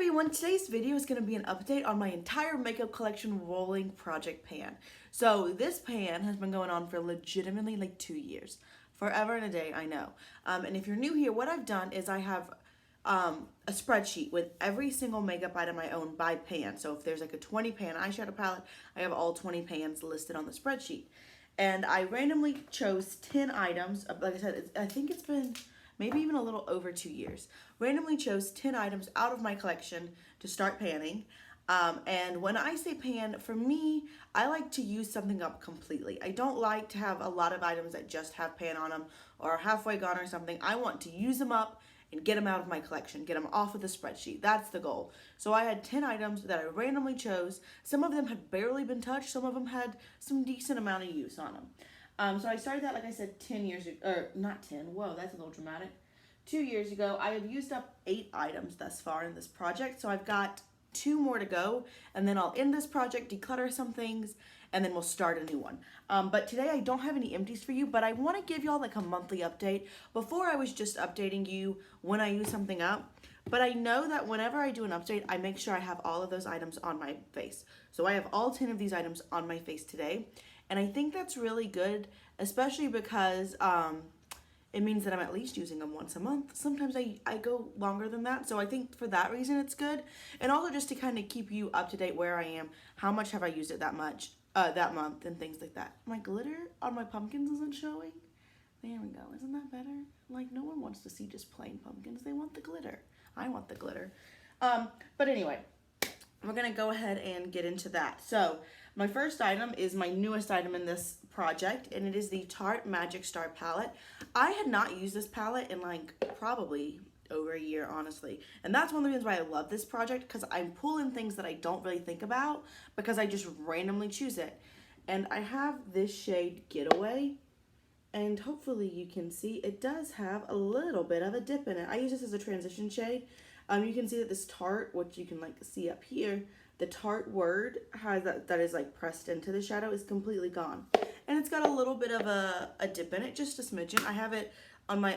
everyone, today's video is going to be an update on my entire makeup collection rolling project pan. So this pan has been going on for legitimately like 2 years. Forever and a day, I know. And if you're new here, what I've done is I have a spreadsheet with every single makeup item I own by pan. So if there's like a 20 pan eyeshadow palette, I have all 20 pans listed on the spreadsheet. And I randomly chose 10 items. Like I said, I think it's been maybe even a little over 2 years. Randomly chose 10 items out of my collection to start panning. And when I say pan, for me, I like to use something up completely. I don't like to have a lot of items that just have pan on them or are halfway gone or something. I want to use them up and get them out of my collection, get them off of the spreadsheet. That's the goal. So I had 10 items that I randomly chose. Some of them had barely been touched. Some of them had some decent amount of use on them. So I started that, like I said, 10 years ago, or not 10, whoa, that's a little dramatic. 2 years ago, I have used up 8 items thus far in this project, so I've got 2 more to go, and then I'll end this project, declutter some things, and then we'll start a new one. But today I don't have any empties for you, but I want to give y'all like a monthly update. Before I was just updating you when I use something up, but I know that whenever I do an update, I make sure I have all of those items on my face. So I have all 10 of these items on my face today, and I think that's really good, especially because it means that I'm at least using them once a month. Sometimes I go longer than that. So I think for that reason it's good. And also just to kind of keep you up to date where I am. How much have I used it that month and things like that. My glitter on my pumpkins isn't showing. There we go. Isn't that better? Like no one wants to see just plain pumpkins. They want the glitter. I want the glitter. But anyway, we're going to go ahead and get into that. So my first item is my newest item in this project, and it is the Tarte Magic Star palette. I had not used this palette in like probably over a year, honestly. And that's one of the reasons why I love this project, because I'm pulling things that I don't really think about because I just randomly choose it. And I have this shade Getaway, and hopefully you can see it does have a little bit of a dip in it. I use this as a transition shade. You can see that this Tarte, which you can like see up here, the Tarte word has that is like pressed into the shadow is completely gone. And it's got a little bit of a dip in it, just a smidgen. I have it on my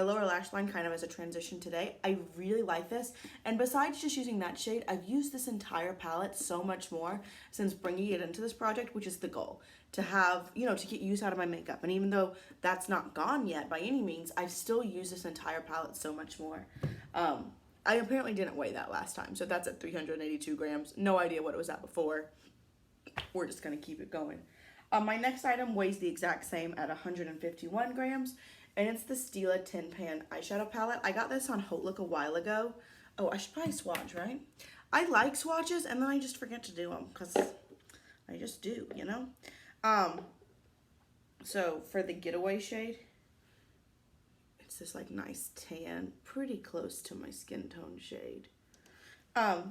lower lash line kind of as a transition today. I really like this. And besides just using that shade, I've used this entire palette so much more since bringing it into this project, which is the goal. To have, you know, to get use out of my makeup. And even though that's not gone yet by any means, I've still used this entire palette so much more. I apparently didn't weigh that last time, so that's at 382 grams. No idea what it was at before. We're just gonna keep it going. My next item weighs the exact same at 151 grams, and it's the Stila Tin Pan eyeshadow palette. I got this on Haute a while ago. Oh, I should probably swatch, right? I like swatches, and then I just forget to do them, because I just do, you know? So for the Getaway shade, it's this like nice tan, pretty close to my skin tone shade. I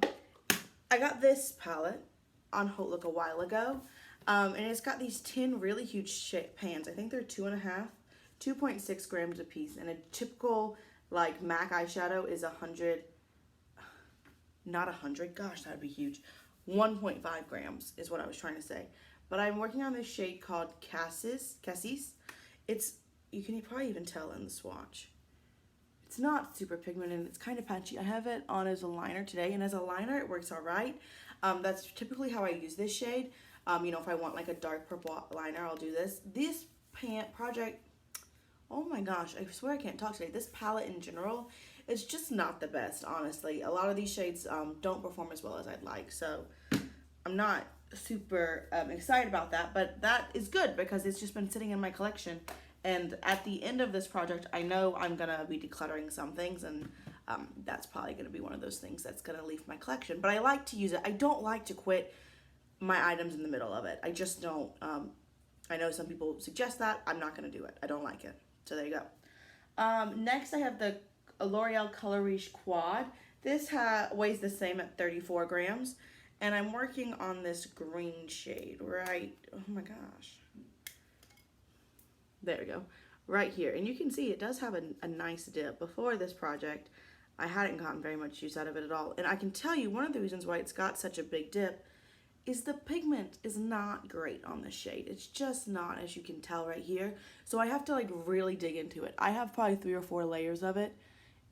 got this palette on Haute a while ago, and it's got these 10 really huge pans. I think they're 2.6 grams a piece, and a typical like MAC eyeshadow is 100, not 100, gosh, that'd be huge. 1.5 grams is what I was trying to say. But I'm working on this shade called Cassis. You can probably even tell in the swatch. It's not super pigmented, it's kind of patchy. I have it on as a liner today, and as a liner it works all right. That's typically how I use this shade. You know, if I want like a dark purple liner, I'll do this. This project, oh my gosh, I swear I can't talk today. This palette in general, it's just not the best, honestly. A lot of these shades don't perform as well as I'd like, so I'm not super excited about that, but that is good because it's just been sitting in my collection. And at the end of this project, I know I'm going to be decluttering some things, and that's probably going to be one of those things that's going to leave my collection. But I like to use it. I don't like to quit my items in the middle of it. I just don't. I know some people suggest that. I'm not going to do it. I don't like it. So there you go. Next, I have the Loreal Color Riche Quad. This weighs the same at 34 grams. And I'm working on this green shade right, oh my gosh. There we go, right here. And you can see it does have a nice dip. Before this project, I hadn't gotten very much use out of it at all. And I can tell you one of the reasons why it's got such a big dip is the pigment is not great on this shade. It's just not, as you can tell right here. So I have to like really dig into it. I have probably 3 or 4 layers of it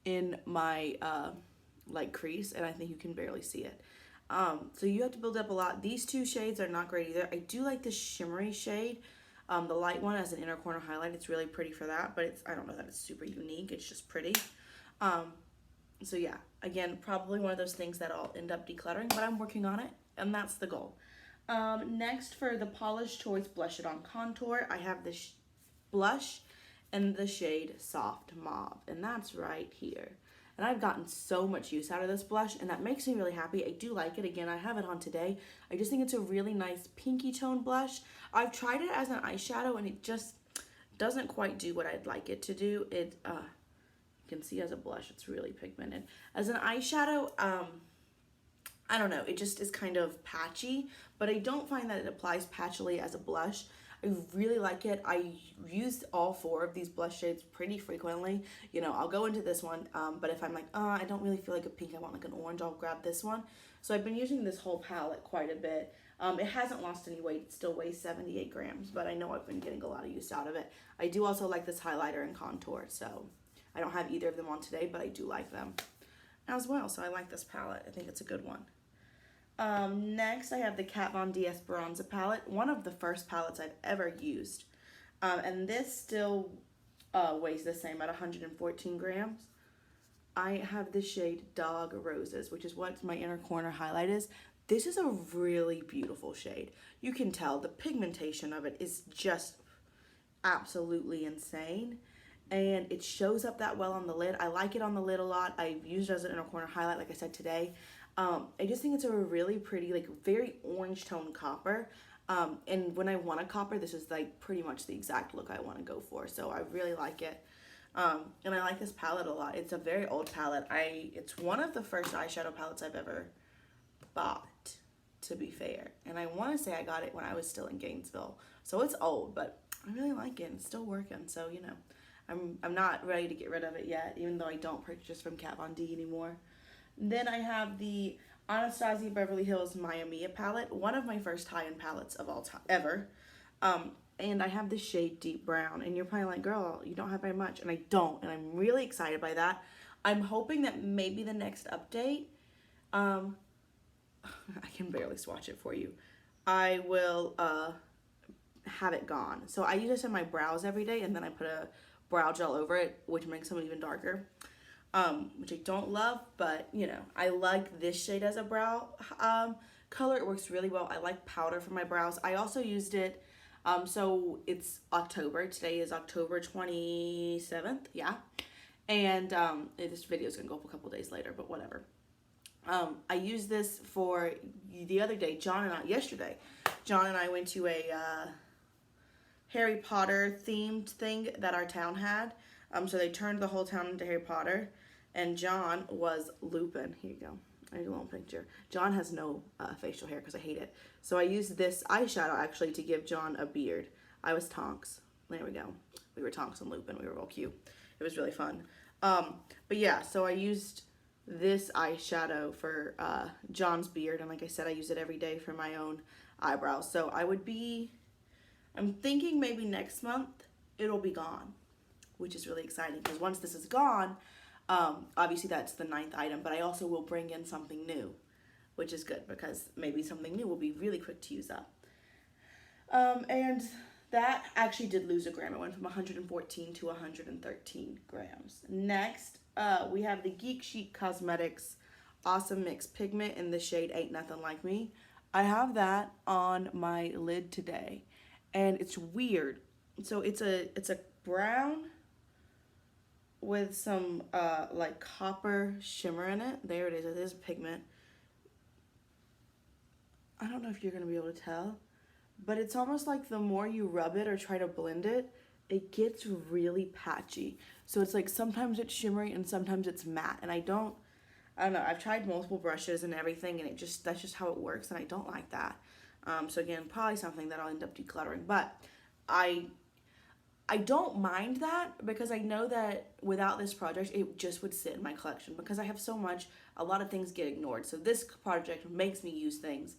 in my like crease, and I think you can barely see it. So you have to build up a lot. These two shades are not great either. I do like this shimmery shade, the light one as an inner corner highlight. It's really pretty for that, but I don't know that it's super unique. It's just pretty. So yeah, again, probably one of those things that I'll end up decluttering, but I'm working on it, and that's the goal. Next, for the Polished Choice Blush It On Contour, I have this blush in the shade Soft Mauve, and that's right here. And I've gotten so much use out of this blush, and that makes me really happy. I do like it. Again, I have it on today. I just think it's a really nice pinky tone blush. I've tried it as an eyeshadow, and it just doesn't quite do what I'd like it to do. You can see as a blush, it's really pigmented. As an eyeshadow, I don't know, it just is kind of patchy, but I don't find that it applies patchily as a blush. I really like it. I use all 4 of these blush shades pretty frequently. You know, I'll go into this one, but if I'm like, I don't really feel like a pink, I want like an orange, I'll grab this one. So I've been using this whole palette quite a bit. It hasn't lost any weight. It still weighs 78 grams, but I know I've been getting a lot of use out of it. I do also like this highlighter and contour, so I don't have either of them on today, but I do like them as well. So I like this palette. I think it's a good one. Next, I have the Kat Von D Esperanza palette, one of the first palettes I've ever used. And this still weighs the same at 114 grams. I have the shade Dog Roses, which is what my inner corner highlight is. This is a really beautiful shade. You can tell the pigmentation of it is just absolutely insane. And it shows up that well on the lid. I like it on the lid a lot. I've used it as an inner corner highlight, like I said today. I just think it's a really pretty, like very orange tone copper. And when I want a copper, this is like pretty much the exact look I want to go for. So I really like it. And I like this palette a lot. It's a very old palette. It's one of the first eyeshadow palettes I've ever bought, to be fair. And I want to say I got it when I was still in Gainesville. So it's old, but I really like it. It's still working. So, you know, I'm not ready to get rid of it yet, even though I don't purchase from Kat Von D anymore. Then I have the Anastasia Beverly Hills Maya Mia palette, one of my first high-end palettes of all time, ever. And I have the shade Deep Brown, and you're probably like, girl, you don't have very much, and I don't, and I'm really excited by that. I'm hoping that maybe the next update, I can barely swatch it for you, I will have it gone. So I use this in my brows every day, and then I put a brow gel over it, which makes them even darker. Which I don't love, but you know, I like this shade as a brow color. It works really well. I like powder for my brows. I also used it, so it's October. Today is October 27th, yeah. And this video is gonna go up a couple days later, but whatever. I used this for the other day, yesterday, John and I went to a Harry Potter themed thing that our town had. So they turned the whole town into Harry Potter, and John was Lupin. Here you go. I need a little picture. John has no facial hair because I hate it. So I used this eyeshadow actually to give John a beard. I was Tonks. There we go. We were Tonks and Lupin. We were all cute. It was really fun. But yeah, so I used this eyeshadow for John's beard, and like I said, I use it every day for my own eyebrows. So I'm thinking maybe next month it'll be gone, which is really exciting because once this is gone, obviously that's the 9th item, but I also will bring in something new, which is good because maybe something new will be really quick to use up. And that actually did lose a gram. It went from 114 to 113 grams. Next, we have the Geek Chic Cosmetics Awesome Mix Pigment in the shade Ain't Nothing Like Me. I have that on my lid today, and it's weird. So it's a brown with some like copper shimmer in it. There it is. It is pigment. I don't know if you're gonna be able to tell, but it's almost like the more you rub it or try to blend it, it gets really patchy. So it's like sometimes it's shimmery and sometimes it's matte, and I don't know. I've tried multiple brushes and everything, and that's just how it works, and I don't like that. So again, probably something that I'll end up decluttering, but I don't mind that because I know that without this project, it just would sit in my collection because I have so much, a lot of things get ignored. So this project makes me use things.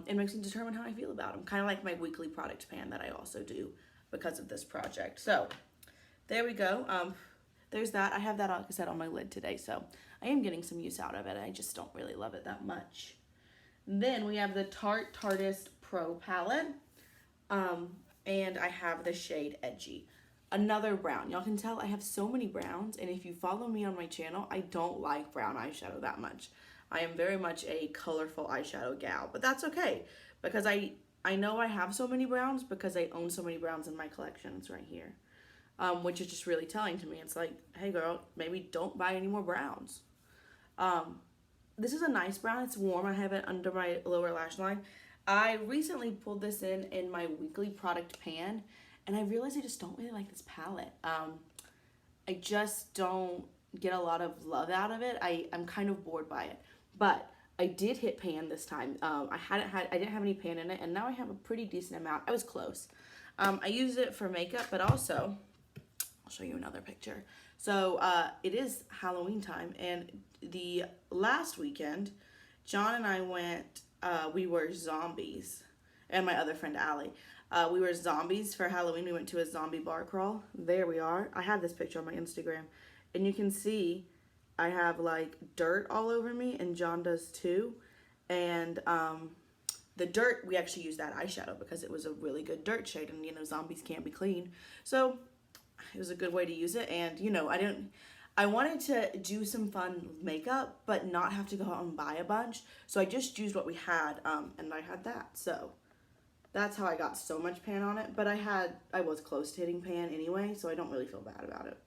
It makes me determine how I feel about them. Kind of like my weekly product pan that I also do because of this project. So there we go. There's that. I have that, like I said, on my lid today. So I am getting some use out of it. I just don't really love it that much. Then we have the Tarte Tarteist Pro palette. And I have the shade Edgy. Another brown. Y'all can tell I have so many browns, and if you follow me on my channel, I don't like brown eyeshadow that much. I am very much a colorful eyeshadow gal, but that's okay because I know I have so many browns because I own so many browns in my collection. It's right here, which is just really telling to me. It's like, hey girl, maybe don't buy any more browns. This is a nice brown. It's warm. I have it under my lower lash line. I recently pulled this in my weekly product pan, and I realized I just don't really like this palette. I just don't get a lot of love out of it. I'm kind of bored by it, but I did hit pan this time. I didn't have any pan in it, and now I have a pretty decent amount. I was close. I used it for makeup, but also, I'll show you another picture. So it is Halloween time, and the last weekend, John and I went, we were zombies, and my other friend Allie. We were zombies for Halloween. We went to a zombie bar crawl. There we are. I have this picture on my Instagram, and you can see I have like dirt all over me, and John does too. And the dirt, we actually used that eyeshadow because it was a really good dirt shade, and you know, zombies can't be clean. So it was a good way to use it. And you know, I wanted to do some fun makeup, but not have to go out and buy a bunch. So I just used what we had, and I had that. So that's how I got so much pan on it. But I was close to hitting pan anyway, so I don't really feel bad about it.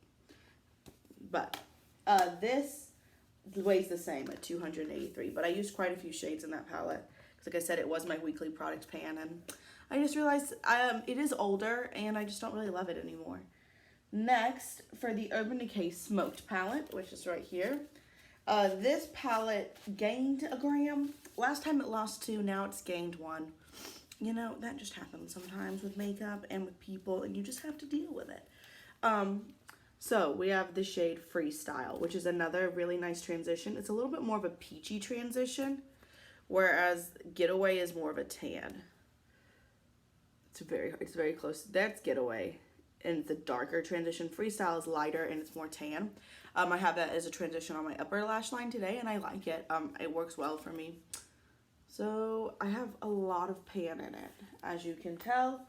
But this weighs the same at 283, but I used quite a few shades in that palette. Because like I said, it was my weekly product pan, and I just realized it is older, and I just don't really love it anymore. Next, for the Urban Decay Smoked palette, which is right here. This palette gained a gram. Last time it lost 2, now it's gained 1. You know, that just happens sometimes with makeup and with people, and you just have to deal with it. So we have the shade Freestyle, which is another really nice transition. It's a little bit more of a peachy transition, whereas Getaway is more of a tan. It's very close. That's Getaway. And it's a darker transition. Freestyle is lighter and it's more tan. I have that as a transition on my upper lash line today, and I like it. It works well for me. So I have a lot of pan in it, as you can tell.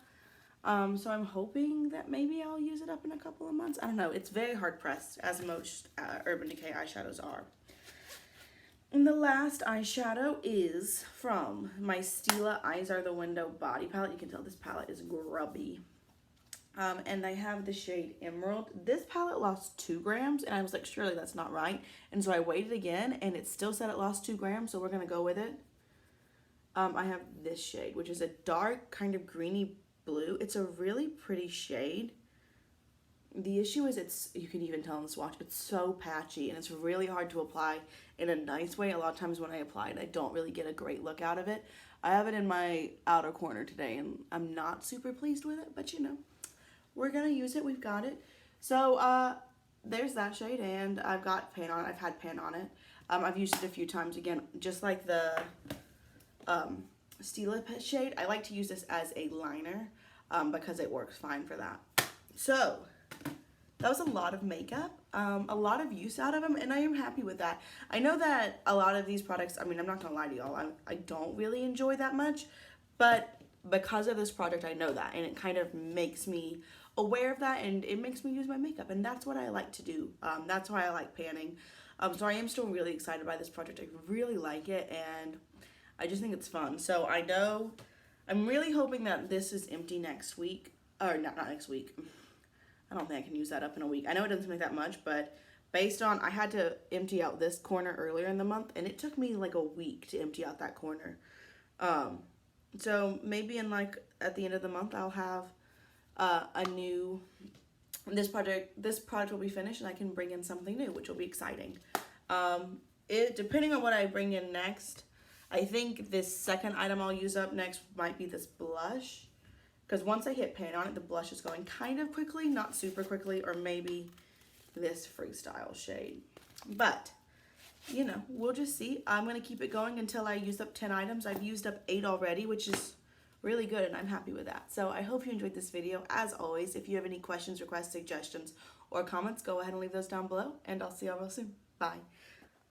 So I'm hoping that maybe I'll use it up in a couple of months. I don't know. It's very hard pressed, as most Urban Decay eyeshadows are. And the last eyeshadow is from my Stila Eyes Are the Window body palette. You can tell this palette is grubby. And I have the shade Emerald. This palette lost 2 grams, and I was like, surely that's not right. And so I waited again, and it still said it lost 2 grams, so we're going to go with it. I have this shade, which is a dark kind of greeny blue. It's a really pretty shade. The issue is you can even tell in the swatch, it's so patchy, and it's really hard to apply in a nice way. A lot of times when I apply it, I don't really get a great look out of it. I have it in my outer corner today, and I'm not super pleased with it, but you know. We're gonna use it. We've got it. So there's that shade, and I've got pan on it. I've had pan on it. I've used it a few times. Again, just like the Stila shade, I like to use this as a liner because it works fine for that. So that was a lot of makeup, a lot of use out of them, and I am happy with that. I know that a lot of these products, I mean, I'm not gonna lie to y'all, I don't really enjoy that much, but because of this project, I know that, and it kind of makes me aware of that, and it makes me use my makeup, and that's what I like to do. That's why I like panning. So I am still really excited by this project. I really like it, and I just think it's fun. So I know, I'm really hoping that this is empty next week, or not next week. I don't think I can use that up in a week. I know it doesn't make that much, but based on, I had to empty out this corner earlier in the month, and it took me like a week to empty out that corner. So maybe in like, at the end of the month, I'll have this project will be finished, and I can bring in something new, which will be exciting. Depending on what I bring in next, I think this second item I'll use up next might be this blush, because once I hit pan on it, the blush is going kind of quickly, not super quickly, or maybe this Freestyle shade. But, you know, we'll just see. I'm going to keep it going until I use up 10 items. I've used up 8 already, which is really good, and I'm happy with that. So I hope you enjoyed this video. As always, if you have any questions, requests, suggestions, or comments, go ahead and leave those down below, and I'll see y'all real soon. Bye.